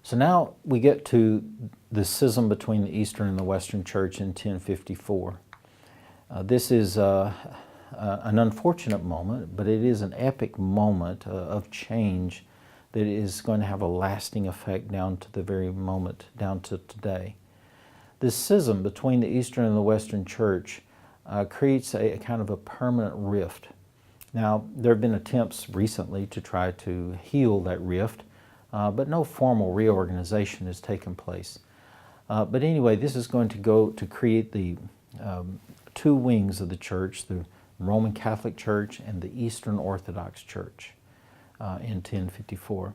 So now we get to the schism between the Eastern and the Western Church in 1054. This is an unfortunate moment, but it is an epic moment of change that is going to have a lasting effect down to the very moment, down to today. This schism between the Eastern and the Western Church creates a kind of a permanent rift. Now, there have been attempts recently to try to heal that rift, but no formal reorganization has taken place. But anyway, this is going to go to create the two wings of the church, the Roman Catholic Church and the Eastern Orthodox Church in 1054.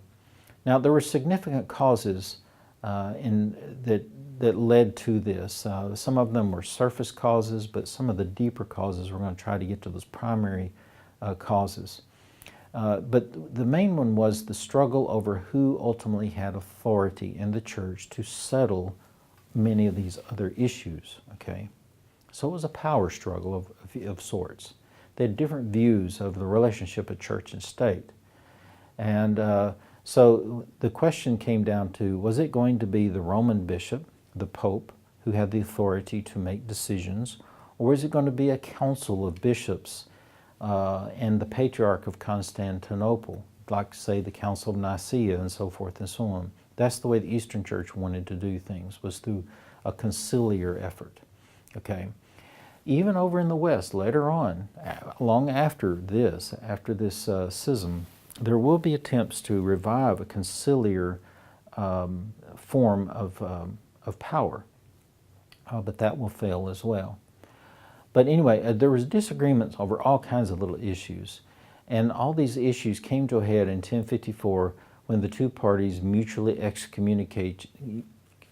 Now, there were significant causes that led to this. Some of them were surface causes, but some of the deeper causes, we're going to try to get to those primary causes. But the main one was the struggle over who ultimately had authority in the church to settle many of these other issues, okay? So it was a power struggle of sorts. They had different views of the relationship of church and state. And so the question came down to, was it going to be the Roman bishop, the Pope, who had the authority to make decisions, or is it going to be a council of bishops and the Patriarch of Constantinople, like, say, the Council of Nicaea and so forth and so on? That's the way the Eastern Church wanted to do things, was through a conciliar effort, okay? Even over in the West, later on, long after this schism, there will be attempts to revive a conciliar form of power, but that will fail as well. But anyway, there was disagreements over all kinds of little issues, and all these issues came to a head in 1054 when the two parties mutually excommunicated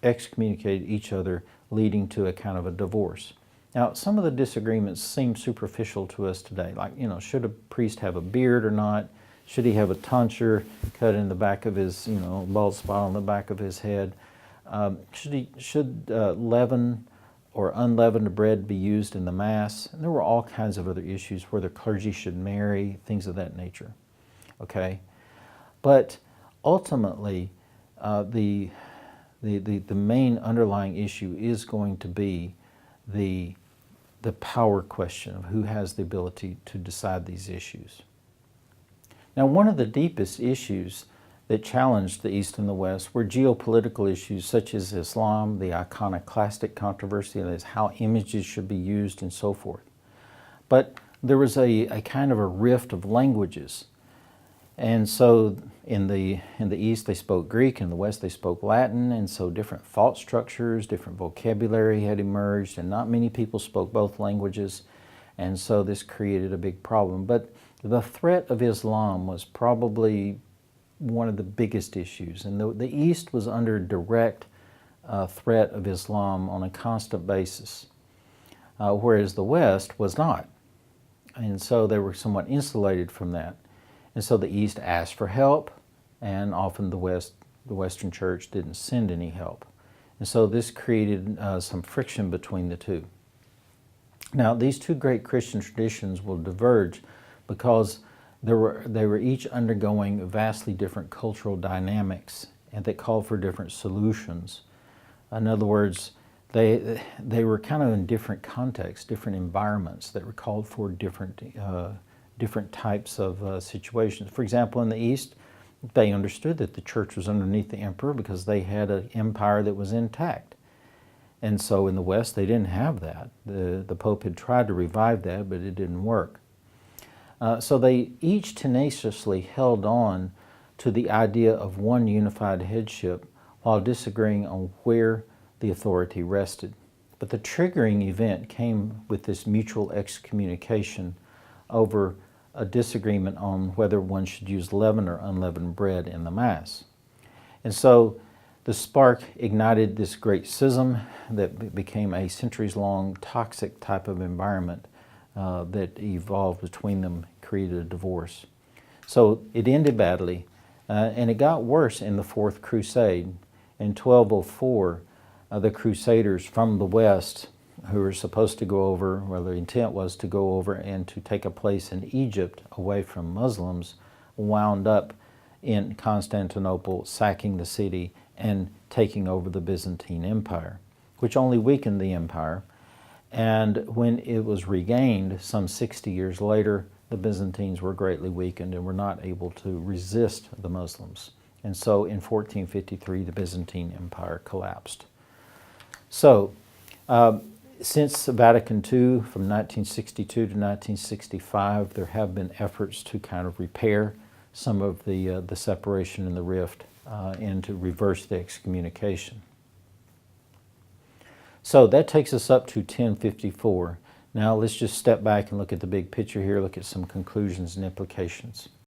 each other, leading to a kind of a divorce. Now, some of the disagreements seem superficial to us today, like, you know, should a priest have a beard or not? Should he have a tonsure cut in the back of his, you know, bald spot on the back of his head? Should leaven or unleavened bread be used in the Mass? And there were all kinds of other issues, whether clergy should marry, things of that nature, okay? But ultimately, the main underlying issue is going to be the power question of who has the ability to decide these issues. Now, one of the deepest issues that challenged the East and the West were geopolitical issues such as Islam, the iconoclastic controversy, that is, how images should be used and so forth. But there was a kind of a rift of languages. And so in the East they spoke Greek, in the West they spoke Latin, and so different thought structures, different vocabulary had emerged, and not many people spoke both languages, and so this created a big problem. But the threat of Islam was probably one of the biggest issues, and the East was under direct threat of Islam on a constant basis, whereas the West was not. And so they were somewhat insulated from that. And so the East asked for help, and often the Western Church didn't send any help. And so this created some friction between the two. Now, these two great Christian traditions will diverge because they were each undergoing vastly different cultural dynamics, and that called for different solutions. In other words, they were kind of in different contexts, different environments that were called for different types of situations. For example, in the East, they understood that the church was underneath the emperor because they had an empire that was intact. And so in the West, they didn't have that. The Pope had tried to revive that, but it didn't work. So they each tenaciously held on to the idea of one unified headship while disagreeing on where the authority rested. But the triggering event came with this mutual excommunication over a disagreement on whether one should use leavened or unleavened bread in the Mass. And so the spark ignited this great schism that became a centuries-long toxic type of environment that evolved between them, created a divorce. So it ended badly, and it got worse in the Fourth Crusade. In 1204, the Crusaders from the West, who were supposed to go over, well, their intent was to go over and to take a place in Egypt away from Muslims, wound up in Constantinople, sacking the city and taking over the Byzantine Empire, which only weakened the empire. And when it was regained some 60 years later, the Byzantines were greatly weakened and were not able to resist the Muslims. And so in 1453, the Byzantine Empire collapsed. So, since Vatican II, from 1962 to 1965, there have been efforts to kind of repair some of the separation and the rift and to reverse the excommunication. So that takes us up to 1054. Now let's just step back and look at the big picture here, look at some conclusions and implications.